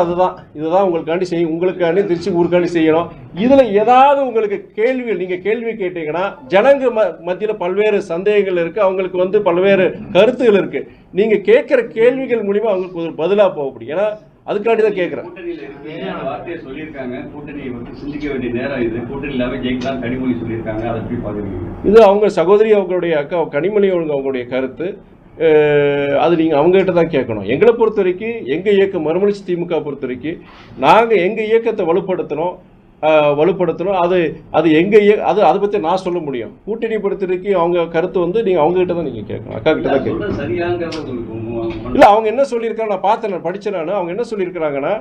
இதுதான் உங்களுக்காண்டி செய்யும், உங்களுக்காண்டி திருச்சி ஊருக்காண்டி செய்யணும். இதில் ஏதாவது உங்களுக்கு நீங்கள் கேள்வி கேட்டீங்கன்னா ஜனங்க மத்தியில் பல்வேறு சந்தேகங்கள் இருக்குது, அவங்களுக்கு வந்து பல்வேறு கருத்துகள் இருக்குது. நீங்கள் கேட்குற கேள்விகள் மூலிமா அவங்களுக்கு ஒரு பதிலாக போக முடியும். ஏன்னா அதுக்காண்டி தான் கேட்குறேன். இது அவங்க சகோதரி அவங்களுடைய அக்கா கனிமொழி அவங்களுடைய கருத்து. அது நீங்கள் அவங்ககிட்ட தான் கேட்கணும். எங்களை பொறுத்த வரைக்கும் எங்கள் இயக்கம் மறுமலர்ச்சி திமுக பொறுத்த வரைக்கும் நாங்கள் எங்கள் இயக்கத்தை வலுப்படுத்தணும். அது எங்கள் அதை பற்றி நான் சொல்ல முடியும். கூட்டணி பொறுத்த வரைக்கும் அவங்க கருத்து வந்து நீங்கள் அவங்ககிட்ட தான் நீங்கள் கேட்கணும், அக்கா கிட்ட தான் கேட்கணும். இல்லை, அவங்க என்ன சொல்லியிருக்காங்க நான் பார்த்தேன், நான் படித்தேன். அவங்க என்ன சொல்லியிருக்கிறாங்கன்னா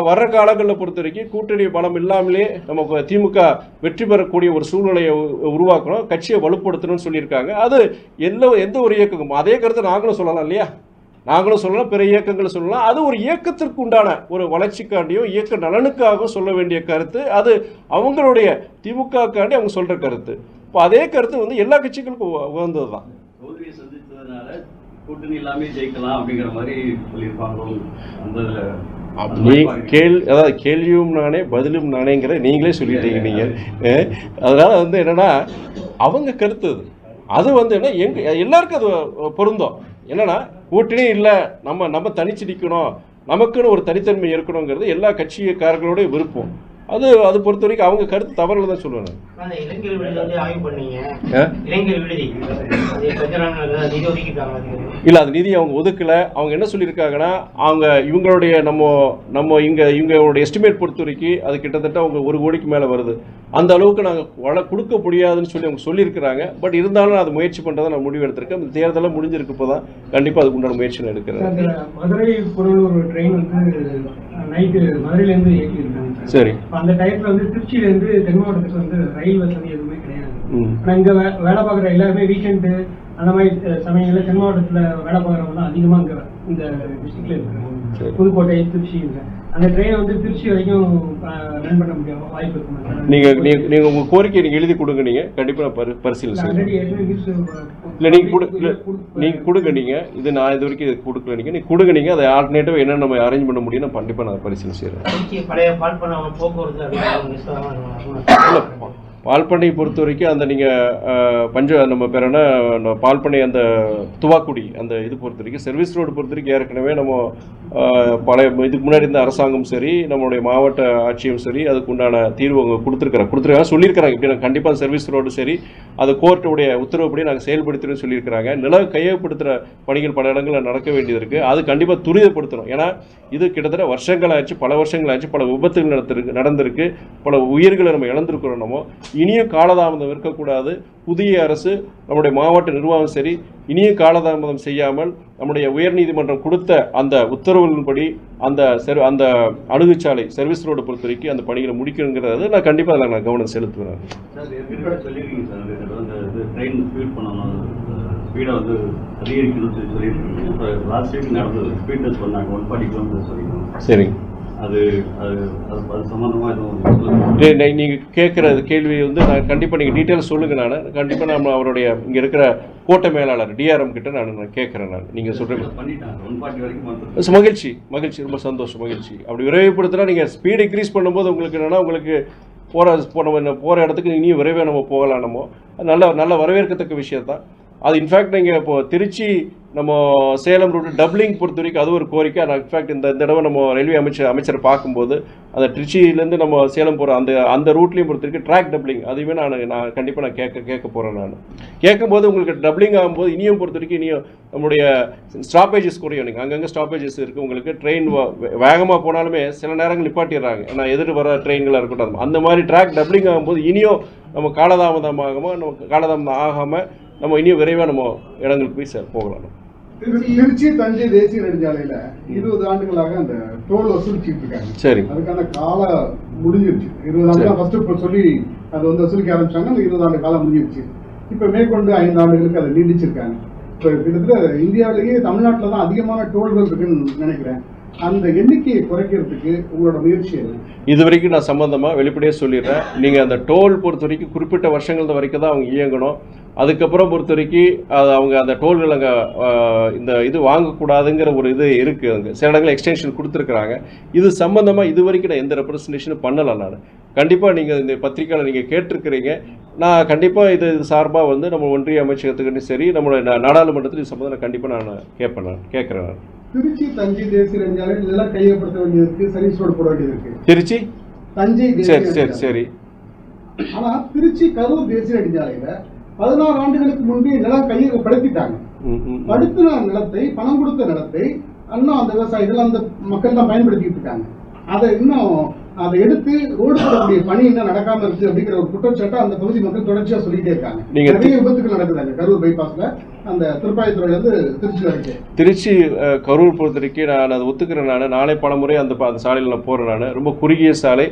வர்ற காலங்களில் பொறுத்த வரைக்கும் கூட்டணி பலம் இல்லாமலே நமக்கு திமுக வெற்றி பெறக்கூடிய ஒரு சூழ்நிலையை உருவாக்கணும், கட்சியை வலுப்படுத்தணும்னு சொல்லியிருக்காங்க. அது எந்த ஒரு இயக்கமும் அதே கருத்தை நாங்களும் சொல்லலாம் இல்லையா? நாங்களும் சொல்லலாம், பிற இயக்கங்களும் சொல்லலாம். அது ஒரு இயக்கத்திற்கு உண்டான ஒரு வளர்ச்சிக்காண்டியோ இயக்க நலனுக்காகவும் சொல்ல வேண்டிய கருத்து. அது அவங்களுடைய திமுகக்காண்டி அவங்க சொல்கிற கருத்து. இப்போ அதே கருத்து வந்து எல்லா கட்சிகளுக்கும் உகந்தது தான். கூட்டணி எல்லாமே ஜெயிக்கலாம் அப்படிங்கிற மாதிரி சொல்லியிருப்பாங்களோ? அதாவது கேள்வியும் நானே பதிலும் நானேங்கிற நீங்களே சொல்லிட்டீங்க நீங்கள். அதனால் வந்து என்னென்னா அவங்க கருத்து அது வந்து என்ன எல்லாருக்கும் அது பொருந்தும். என்னென்னா கூட்டணி இல்லை, நம்ம தனிச்சு நிற்கணும், நமக்குன்னு ஒரு தனித்தன்மை இருக்கணுங்கிறது எல்லா கட்சிக்காரர்களுடைய விருப்பம். அது பொறுத்த வரைக்கும் அவங்க கருத்து தவறுல தான் சொல்லுவாங்க. இல்லை, அது நிதி அவங்க ஒதுக்கல. அவங்க என்ன சொல்லியிருக்காங்கன்னா அவங்க இவங்களுடைய நம்ம இவங்களோட எஸ்டிமேட் பொறுத்த வரைக்கும் அது கிட்டத்தட்ட அவங்க 1 கோடிக்கு மேலே வருது. அந்த அளவுக்கு நாங்கள் கொடுக்க முடியாதுன்னு சொல்லி அவங்க சொல்லியிருக்கிறாங்க. பட் இருந்தாலும் அது முயற்சி பண்ணுறதை நான் முடிவு எடுத்திருக்கேன். இந்த தேர்தலாம் முடிஞ்சிருக்கு, இப்போ தான் கண்டிப்பாக அதுக்கு உண்டான முயற்சி நான் எடுக்கிறேன். மதுரை புறநூர் ட்ரெயின் வந்து நைட்டு மதுரையிலேருந்து இயக்கியிருக்காங்க. சரி, அந்த டயத்தில் வந்து திருச்சியிலேருந்து தென் மாவட்டத்துக்கு வந்து ரயில் வசதி எதுவுமே கிடையாது. ஆனால் இங்கே வேலை பார்க்குற எல்லாருமே வீக்கெண்டு அந்த மாதிரி சமயங்களில் தென் மாவட்டத்தில் வேலை பார்க்குறவங்க தான் அதிகமாக இங்கே இந்த டிஸ்ட்ரிக்டில் இருக்காங்க. புதுக்கோட்டை, திருச்சி. அந்த ட்ரெயினை வந்து திருச்சி வரைக்கும் ரன் பண்ண முடியாம வாய்ப்பு இருக்கு. நீங்கள் உங்கள் கோரிக்கை நீங்கள் எழுதி கொடுங்க, நீங்கள் கண்டிப்பாக நான் பரிசீலனை செய்கிறேன். இல்லை, நீங்கள் கொடுங்க. நீங்கள் இது நான் இது வரைக்கும் இது கொடுக்கல. நீங்கள் கொடுங்க. நீங்கள் அதை ஆல்டர்னேட்டிவ் என்ன நம்ம அரேஞ்ச் பண்ண முடியும் கண்டிப்பாக நான் பரிசீலனை செய்கிறேன். பழைய பால் பண்ண போக்குவரத்து பால் பண்ணையை பொறுத்த வரைக்கும் அந்த நீங்கள் நம்ம பேர் என்ன பால் பண்ணை அந்த துவாக்குடி அந்த இது பொறுத்த வரைக்கும் சர்வீஸ் ரோடு பொறுத்த வரைக்கும் ஏற்கனவே நம்ம பழைய இதுக்கு முன்னாடி இருந்த அரசாங்கம் சரி நம்மளுடைய மாவட்ட ஆட்சியும் சரி அதுக்கு உண்டான தீர்வு அவங்க கொடுத்துருக்காங்க சொல்லியிருக்கிறாங்க. இப்படி நாங்கள் கண்டிப்பாக சர்வீஸ் ரோடு சரி அது கோர்ட்டுடைய உத்தரவுப்படி நாங்கள் செயல்படுத்துகிறோன்னு சொல்லியிருக்கிறாங்க. நில கையகப்படுத்துகிற பணிகள் பல இடங்களில் நடக்க வேண்டியது இருக்குது. அது கண்டிப்பாக துரிதப்படுத்தணும். ஏன்னா இது கிட்டத்தட்ட வருஷங்களாச்சு, பல வருஷங்களாச்சு, பல விபத்துகள் நடந்திருக்கு, பல உயிர்களை நம்ம இழந்திருக்கிறோம். நம்ம இனியும் காலதாமதம் இருக்கக்கூடாது. புதிய அரசு நம்முடைய மாவட்ட நிர்வாகம் சரி இனியும் காலதாமதம் செய்யாமல் நம்முடைய உயர்நீதிமன்றம் கொடுத்த அந்த உத்தரவுகளின்படி அந்த அணுகுச்சாலை சர்வீஸ் ரோடு பொறுத்த வரைக்கும் அந்த பணிகளை முடிக்கணுங்கிறது நான் கண்டிப்பாக அதில் நான் கவனம் செலுத்துவேன். ஸ்பீடை வந்து அதிகரிக்கணும்னு சொல்லியிருக்கீங்க. இப்போ லாஸ்ட் வீக் நடந்தது ஸ்பீட் டெஸ்ட் பண்ணாங்க 140 கிலோமீட்டர் சொல்லியிருக்கோம். சரிங்க. அது சம்மந்தமாக எதுவும் நீங்கள் கேட்குற கேள்வி வந்து நான் கண்டிப்பாக நீங்கள் டீட்டெயில்ஸ் சொல்லுங்கள். நான் கண்டிப்பாக நம்ம அவருடைய இங்கே இருக்கிற கோட்டை மேலாளர் டிஆர்எம் கிட்ட நான் கேட்குறேன். நீங்கள் சொல்கிறேன். பண்ணிட்டாங்க 140 வரைக்கும். மகிழ்ச்சி ரொம்ப சந்தோஷம், மகிழ்ச்சி. அப்படி விரைவுபடுத்தினா நீங்கள் ஸ்பீட் இன்க்ரீஸ் பண்ணும்போது உங்களுக்கு என்னென்னா உங்களுக்கு போகிற இடத்துக்கு இனியும் விரைவாக நம்ம போகலாம். நம்ம நல்ல வரவேற்கத்தக்க விஷயம் தான் அது. இன்ஃபேக்ட் நீங்கள் இப்போது திருச்சி நம்ம சேலம் ரூட்டு டபுளிங் பொறுத்த வரைக்கும் அது ஒரு கோரிக்கை. நான் இன்ஃபேக்ட் இந்த தடவை நம்ம ரயில்வே அமைச்சரை பார்க்கும்போது அந்த திருச்சியிலேருந்து நம்ம சேலம் போகிற அந்த ரூட்லேயும் பொறுத்த வரைக்கும் ட்ராக் டபுளிங் அதையுமே நான் கண்டிப்பாக நான் கேட்க போகிறேன். நான் கேட்கும்போது உங்களுக்கு டபுளிங் ஆகும்போது இனியும் பொறுத்த வரைக்கும் இனியும் நம்முடைய ஸ்டாப்பேஜஸ் குறையும். நீங்கள் அங்கங்கே ஸ்டாப்பேஜஸ் இருக்குது. உங்களுக்கு ட்ரெயின் வேகமாக போனாலுமே சில நேரங்கள் நிப்பாட்டிடுறாங்க. ஏன்னா எதிர் வர ட்ரெயின்களாக இருக்கட்டும். அந்த மாதிரி ட்ராக் டபுளிங் ஆகும்போது இனியும் நம்ம காலதாமதம் ஆகாமல் நம்ம இனியும் விரைவாக நம்ம இடங்களுக்கு போய் போகலாம். திருச்சி தஞ்சை தேசிய நெடுஞ்சாலையில 20 ஆண்டுகளாக அந்த டோல் வசூலிச்சுட்டு இருக்காங்க. சரி, அதுக்கான காலம் முடிஞ்சிருச்சு. 20 ஆண்டு ஃபர்ஸ்ட் சொல்லி அதை வந்து வசூலிக்க ஆரம்பிச்சாங்க. அந்த 20 ஆண்டு காலம் முடிஞ்சிருச்சு. இப்ப மேற்கொண்டு 5 ஆண்டுகளுக்கு அதை நீடிச்சிருக்காங்க. இப்போ கிட்டத்தட்ட இந்தியாவிலேயே தமிழ்நாட்டில் தான் அதிகமான டோல்கள் இருக்குன்னு நினைக்கிறேன். அந்த எண்ணிக்கையை குறைக்கிறதுக்கு உங்களோட முயற்சி என்ன? இது வரைக்கும் நான் சம்பந்தமாக வெளிப்படையாக சொல்லிடுறேன். நீங்கள் அந்த டோல் பொறுத்த வரைக்கும் குறிப்பிட்ட வருஷங்கள் வரைக்கும் தான் அவங்க இயங்கணும். அதுக்கப்புறம் பொறுத்த வரைக்கும் அவங்க அந்த டோல்கள் அங்கே இது வாங்கக்கூடாதுங்கிற ஒரு இது இருக்குது. அங்கே சில இடங்கள் எக்ஸ்டென்ஷன் கொடுத்துருக்குறாங்க. இது சம்மந்தமாக இது வரைக்கும் நான் எந்த ரெப்ரசன்டேஷனும் பண்ணலை. நான் கண்டிப்பாக நீங்கள் இந்த பத்திரிக்கையில் நீங்கள் கேட்டிருக்கிறீங்க. நான் கண்டிப்பாக இது சார்பாக வந்து நம்ம ஒன்றிய அமைச்சகத்துக்கு சரி நம்மளோட நாடாளுமன்றத்தில் இது சம்மந்தம் கண்டிப்பாக நான் கேட்குறேன். திருச்சி தஞ்சை தேசிய நெடுஞ்சாலை இதெல்லாம் கையப்படுத்த வேண்டியது, சர்வீஸ் ரோடு போட வேண்டியது இருக்கு. திருச்சி தஞ்சை சரி. ஆனா திருச்சி கரூர் தேசிய நெடுஞ்சாலையில 16 ஆண்டுகளுக்கு முன்பே நிலம் கையகப்படுத்திட்டாங்க. படுத்தின நிலத்தை, பணம் கொடுத்த நிலத்தை இன்னும் அந்த விவசாயிகள் அந்த மக்கள் தான் பயன்படுத்திட்டு இருக்காங்க. அதை எடுத்து ரோடு போடக்கூடிய பணி இன்னும் நடக்காம இருக்கு அப்படிங்கிற ஒரு குற்றச்சாட்டை அந்த பகுதி மக்கள் தொடர்ச்சியா சொல்லிட்டே இருக்காங்க. நிறைய விபத்துகள் நடக்குதாங்க கரூர் பைபாஸ்ல, அந்த திருப்பாயத்துறையில இருந்து திருச்சி வரைக்கும். திருச்சி கரூர் பொறுத்த வரைக்கும் நான் அதை ஒத்துக்கிறேன். நானே பல முறை அந்த சாலையில் நான் போறேன். நான் ரொம்ப குறுகிய சாலை,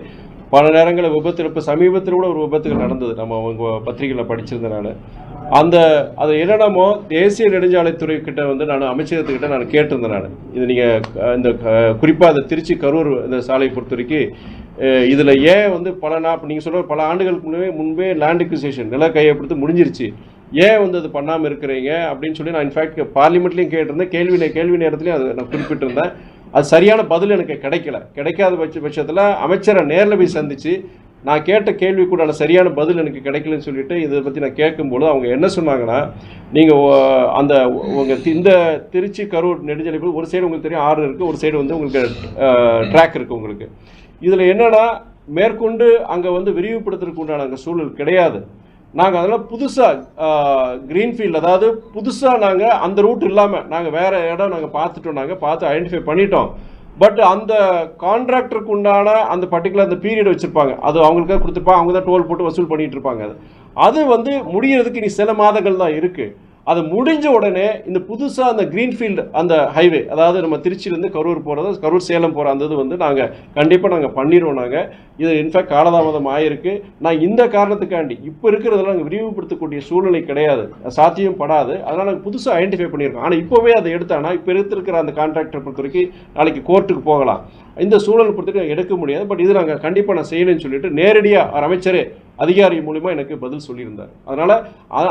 பல நேரங்களில் விபத்து. இப்போ சமீபத்தில் கூட ஒரு விபத்துகள் நடந்தது. நம்ம அவங்க பத்திரிகையில் படிச்சிருந்தேன். நான் அது என்னென்னமோ தேசிய நெடுஞ்சாலைத்துறை கிட்ட வந்து நான் அமைச்சகத்துக்கிட்ட நான் கேட்டிருந்தேன். இது நீங்கள் இந்த குறிப்பாக அந்த திருச்சி கரூர் இந்த சாலையை பொறுத்த வரைக்கும் இதில் ஏன் வந்து நீங்கள் சொல்கிற பல ஆண்டுகளுக்கு முன்பே லேண்ட் அக்விசிஷன் நில கையப்படுத்தி முடிஞ்சிருச்சு, ஏன் வந்து அது பண்ணாமல் இருக்கிறீங்க அப்படின்னு சொல்லி நான் இன்ஃபேக்ட் பார்லிமெண்ட்லேயும் கேட்டிருந்தேன். கேள்வி நேரத்துலையும் அதை நான் குறிப்பிட்டிருந்தேன். அது சரியான பதில் எனக்கு கிடைக்காத பட்சத்தில் அமைச்சரை நேரில் போய் சந்தித்து நான் கேட்ட கேள்வி கூட சரியான பதில் எனக்கு கிடைக்கலன்னு சொல்லிட்டு இதை பற்றி நான் கேட்கும்போது அவங்க என்ன சொன்னாங்கன்னா, நீங்கள் இந்த திருச்சி கரூர் நெடுஞ்சாலை ஒரு சைடு உங்களுக்கு தெரியும் 6 இருக்குது, ஒரு சைடு வந்து உங்களுக்கு ட்ராக் இருக்குது. உங்களுக்கு இதில் என்னென்னா மேற்கொண்டு அங்கே வந்து விரிவுபடுத்துறதுக்கு உண்டான அங்கே சூழல் கிடையாது. நாங்கள் அதெல்லாம் புதுசாக க்ரீன்ஃபீல்டு, அதாவது புதுசாக நாங்கள் அந்த ரூட் இல்லாமல் நாங்கள் வேறு இடம் நாங்கள் பார்த்து ஐடென்டிஃபை பண்ணிட்டோம். பட் அந்த கான்ட்ராக்டருக்கு உண்டான அந்த பர்டிகுலர் அந்த பீரியட் வச்சுருப்பாங்க, அது அவங்களுக்காக கொடுத்துருப்பாங்க. அவங்க தான் டோல் போட்டு வசூல் பண்ணிகிட்டு இருப்பாங்க. அது வந்து முடிகிறதுக்கு இனி சில மாதங்கள் தான் இருக்குது. அது முடிஞ்ச உடனே இந்த புதுசாக அந்த க்ரீன்ஃபீல்டு அந்த ஹைவே, அதாவது நம்ம திருச்சியிலேருந்து கரூர் போகிறது, கரூர் சேலம் போகிற அந்த இது வந்து கண்டிப்பாக பண்ணிடுவோம். இது இன்ஃபேக்ட் காலதாமதம் ஆகிருக்கு. நான் இந்த காரணத்துக்காண்டி இப்போ இருக்கிறதெல்லாம் நாங்கள் விரிவுபடுத்தக்கூடிய சூழ்நிலை கிடையாது, சாத்தியம் படாது. அதனால் நாங்கள் புதுசாக ஐடென்டிஃபை பண்ணியிருக்கோம். ஆனால் இப்போவே அதை எடுத்தானா இப்போ இருக்கிற அந்த கான்ட்ராக்டர் பொறுத்த வரைக்கும் நாளைக்கு கோர்ட்டுக்கு போகலாம். இந்த சூழல் பொறுத்தவரைக்கும் எடுக்க முடியாது. பட் இது நாங்கள் கண்டிப்பாக நான் செய்யணும்னு சொல்லிட்டு நேரடியாக அமைச்சரே அதிகாரி மூலிமா எனக்கு பதில் சொல்லியிருந்தார்.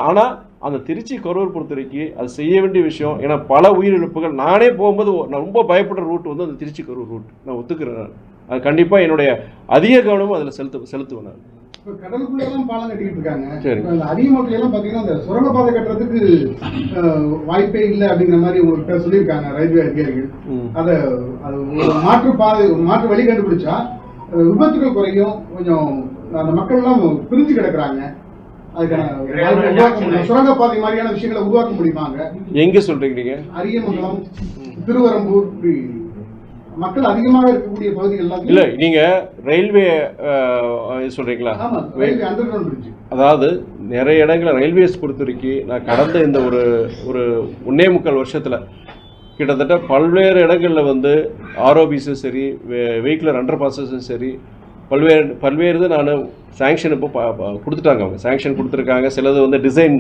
ஆனால் அந்த திருச்சி கரூர் பொறுத்த வரைக்கும் அது செய்ய வேண்டிய விஷயம். ஏன்னா பல உயிரிழப்புகள், நானே போகும்போது நான் ரொம்ப பயப்படுற ரூட் வந்து அந்த திருச்சி கரூர் ரூட். நான் ஒத்துக்கிறேன். அது கண்டிப்பாக என்னுடைய அதிக கவனமும் அதில் செலுத்துவேன் நான். இப்ப கடலுக்குள்ள எல்லாம் பாலம் கட்டிட்டு இருக்காங்க. சரி. இப்ப அந்த அதிகமட்டில எல்லாம் பாத்தீங்கன்னா அந்த சுரங்கப்பாதை கட்டுறதுக்கு வாய்ப்பே இல்லை அப்படிங்கிற மாதிரி உங்கள்கிட்ட சொல்லியிருக்காங்க ரயில்வே அதிகாரிகள். அது ஒரு மாற்று பாதை, ஒரு மாற்று வழி கண்டுபிடிச்சா விபத்துகள் குறையும். கொஞ்சம் அந்த மக்கள் எல்லாம் பிரிஞ்சு கிடக்குறாங்க. அதுக்கான சுரங்கப்பாதை மாதிரியான விஷயங்களை உருவாக்க முடியுமாங்க? எங்க சொல்றீங்க நீங்க? அரியமங்கலம், திருவரம்பூர், மக்கள் அதிகமாக இருக்கக்கூடிய பகுதிகள் இல்ல, நீங்க ரயில்வே சொல்றீங்களா? அதாவது நிறைய இடங்களில் ரயில்வேஸ் பொறுத்த வரைக்கும் நான் கடந்த இந்த ஒரு 1.25 வருஷத்துல கிட்டத்தட்ட பல்வேறு இடங்களில் வந்து ஆர்ஓபிஸும் சரி, வெஹிக்குலர் அண்டர் பாசஸும் சரி, பல்வேறு இது நான் சாங்ஷன் இப்போ கொடுத்துட்டாங்க. அவங்க சாங்ஷன் கொடுத்துருக்காங்க. சிலது வந்து டிசைன்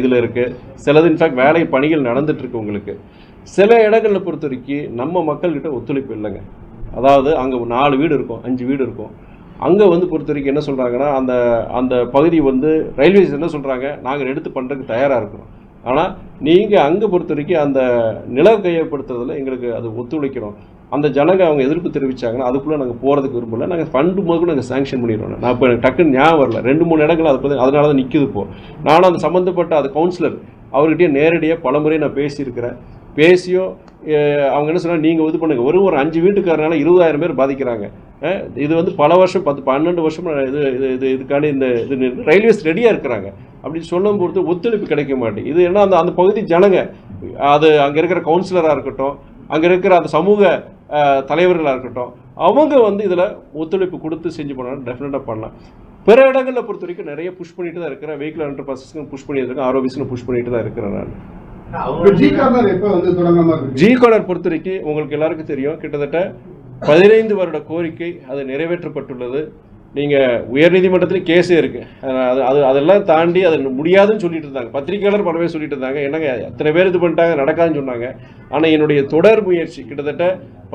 இதில் இருக்குது, சிலது இன்ஃபேக்ட் வேலை பணிகள் நடந்துகிட்ருக்கு. உங்களுக்கு சில இடங்களில் பொறுத்த வரைக்கும் நம்ம மக்கள்கிட்ட ஒத்துழைப்பு இல்லைங்க. அதாவது அங்கே 4 வீடு இருக்கும், 5 வீடு இருக்கும். அங்கே வந்து பொறுத்த வரைக்கும் என்ன சொல்கிறாங்கன்னா, அந்த பகுதி வந்து ரயில்வேஸ் என்ன சொல்கிறாங்க, நாங்கள் எடுத்து பண்ணுறதுக்கு தயாராக இருக்கிறோம். ஆனால் நீங்கள் அங்கே பொறுத்த வரைக்கும் அந்த நில கையப்படுத்துறதுல எங்களுக்கு அது ஒத்துழைக்கணும். அந்த ஜனங்க அவங்க எதிர்ப்பு தெரிவித்தாங்கன்னா அதுக்குள்ளே நாங்கள் போகிறதுக்கு விரும்பலை. நாங்கள் ஃபண்டு முதல்ல நாங்கள் சேங்ஷன் பண்ணிடுவோம். நான் இப்போ எனக்கு டக்குன்னு ஞாபகம் வரல, 2-3 இடங்கள் அதை பற்றி அதனால தான் நிற்குது. இப்போது நானும் அந்த சம்மந்தப்பட்ட அது கவுன்சிலர் அவர்கிட்டயே நேரடியாக பலமுறை நான் பேசியிருக்கிறேன். பேசியும் அவங்க என்ன சொன்னால், நீங்கள் இது பண்ணுங்கள், ஒரு 5 வீட்டுக்காரனால 20,000 பேர் பாதிக்கிறாங்க. இது வந்து பல வருஷம் 10-12 வருஷம் இதுக்கான இந்த இது ரயில்வேஸ் ரெடியாக இருக்கிறாங்க அப்படின்னு சொல்லும் பொறுத்து ஒத்துழைப்பு கிடைக்க மாட்டேங்குது. இது என்ன, அந்த பகுதி ஜனங்க, அது அங்கே இருக்கிற கவுன்சிலராக இருக்கட்டும், அங்கே இருக்கிற அந்த சமூக தலைவர்களாக இருக்கட்டும், அவங்க வந்து இதில் ஒத்துழைப்பு கொடுத்து செஞ்சு பண்ணாலும் டெஃபினட்டாக பண்ணலாம். பிற இடங்களில் பொறுத்த வரைக்கும் நிறைய புஷ் பண்ணிட்டு தான் இருக்கிறேன். வெஹிக்கிள் அண்டர் பாசஸ்க்கு புஷ் பண்ணிட்டு இருக்கேன், ஆர்ஓபிஸ்க்கு புஷ் பண்ணிட்டு தான் இருக்கிறேன். நான் ஜி கார்னர் பொறுத்த வரைக்கும் உங்களுக்கு எல்லாருக்கும் தெரியும், கிட்டத்தட்ட 15 வருட கோரிக்கை அது நிறைவேற்றப்பட்டுள்ளது. நீங்கள் உயர்நீதிமன்றத்தில் கேஸே இருக்குது. அதெல்லாம் தாண்டி அது முடியாதுன்னு சொல்லிட்டு இருந்தாங்க. பத்திரிகையாளர் பல பேர் சொல்லிட்டு இருந்தாங்க, என்னங்க எத்தனை பேர் இது பண்ணிட்டாங்க, நடக்காதுன்னு சொன்னாங்க. ஆனால் என்னுடைய தொடர் முயற்சி, கிட்டத்தட்ட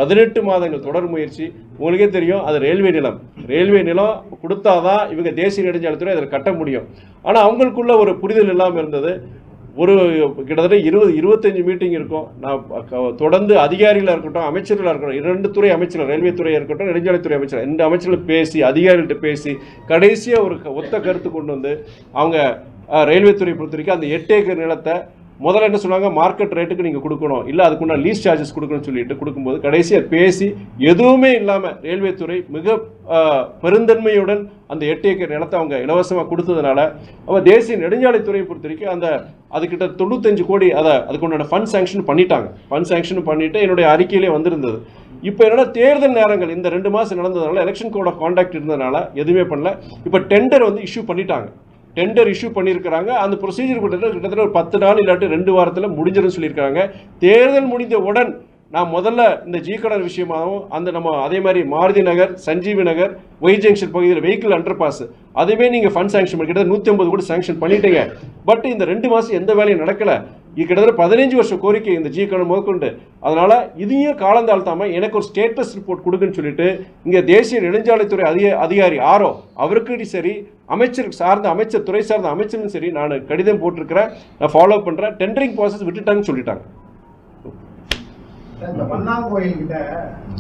18 மாதங்கள் தொடர் முயற்சி, உங்களுக்கே தெரியும், அது ரயில்வே நிலம் கொடுத்தாதான் இவங்க தேசிய நெடுஞ்சாலைத்துறை அதில் கட்ட முடியும். ஆனால் அவங்களுக்குள்ள ஒரு புரிதல் இல்லாமல் இருந்தது. கிட்டத்தட்ட 20-25 மீட்டிங் இருக்கும். நான் தொடர்ந்து அதிகாரிகளாக இருக்கட்டும், அமைச்சர்களாக இருக்கட்டும், 2 துறை அமைச்சர்கள், ரயில்வே துறையாக இருக்கட்டும், நெடுஞ்சாலைத்துறை அமைச்சர், 2 அமைச்சர்கள் பேசி, அதிகாரிகள்கிட்ட பேசி, கடைசியாக ஒரு ஒத்த கருத்து கொண்டு வந்து அவங்க ரயில்வே துறை பொறுத்த வரைக்கும் அந்த 8 ஏக்கர் நிலத்தை முதல்ல என்ன சொன்னாங்க, மார்க்கெட் ரேட்டுக்கு நீங்கள் கொடுக்கணும், இல்லை அதுக்குன்னா லீஸ் சார்ஜஸ் கொடுக்கணும்னு சொல்லிட்டு கொடுக்கும்போது கடைசியாக பேசி எதுவுமே இல்லாமல் ரயில்வே துறை மிக பெருந்தன்மையுடன் அந்த 8 ஏக்கர் நிலத்தை அவங்க இலவசமாக கொடுத்ததுனால அவங்க தேசிய நெடுஞ்சாலைத்துறையை பொறுத்த வரைக்கும் அதுக்கிட்ட 95 கோடி அதுக்குண்டான ஃபண்ட் சேங்ஷன் பண்ணிட்டாங்க. ஃபண்ட் சேங்ஷன் பண்ணிவிட்டு என்னுடைய அறிக்கையிலே வந்திருந்தது. இப்போ என்னன்னா, தேர்தல் நேரங்கள் இந்த 2 மாதம் நடந்ததுனால, எலெக்ஷன் கோட் ஆஃப் கான்டாக்ட் இருந்ததுனால எதுவுமே பண்ணல. இப்போ டெண்டர் வந்து இஷ்யூ பண்ணிட்டாங்க. டெண்டர் இஷ்யூ பண்ணியிருக்கிறாங்க. அந்த ப்ரொசீஜர் கிட்டத்தட்ட ஒரு 10 நாள் இல்லாட்டி 2 வாரத்தில் முடிஞ்சிடும் சொல்லியிருக்காங்க. தேர்தல் முடிந்த உடன் நான் முதல்ல இந்த ஜி கார்னர் விஷயமாகவும் நம்ம அதே மாதிரி மாருதி நகர், சஞ்சீவி நகர், ஒய் ஜங்ஷன் பகுதியில் வெஹிக்கிள் அண்டர் பாஸ் அதுவே நீங்கள் ஃபண்ட் சேங்ஷன் பண்ணி கிட்டத்தட்ட 150 கோடி சேங்ஷன் பண்ணிட்டீங்க. பட் இந்த 2 மாதம் எந்த வேலையும் நடக்கலை. இது கிட்டத்தட்ட 15 வருஷம் கோரிக்கை இந்த ஜி கார்னர் முதற்கொண்டு. அதனால் இதையும் காலந்தாழ்த்தாமல் எனக்கு ஒரு ஸ்டேட்டஸ் ரிப்போர்ட் கொடுக்குன்னு சொல்லிட்டு இங்கே தேசிய நெடுஞ்சாலைத்துறை அதிகாரி ஆரோ அவருக்கு சரி, அமைச்சர் துறை சார்ந்த அமைச்சரும் சரி, நான் கடிதம் போட்டிருக்கிறேன், நான் ஃபாலோ பண்ணுறேன். டெண்டரிங் ப்ராசஸ் விட்டுட்டாங்கன்னு சொல்லிட்டாங்க.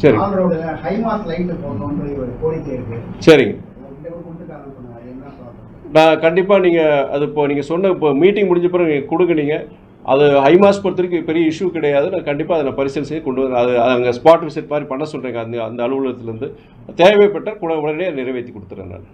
சரி, சரிங்க. நான் கண்டிப்பாக நீங்கள் அது இப்போ நீங்கள் சொன்ன இப்போ மீட்டிங் முடிஞ்ச பிறகு நீங்கள் கொடுங்க. நீங்கள் அது ஹைமாஸ் பொறுத்த வரைக்கும் பெரிய இஷ்யூ கிடையாது. நான் கண்டிப்பாக அதை பரிசீலனை செய்ய கொண்டு வந்து அது அங்கே ஸ்பாட் விசிட் மாதிரி பண்ண சொல்கிறேங்க. அந்த அலுவலகத்திலேருந்து தேவைப்பட்ட உடனே நிறைவேற்றி கொடுத்துறேன் நான்.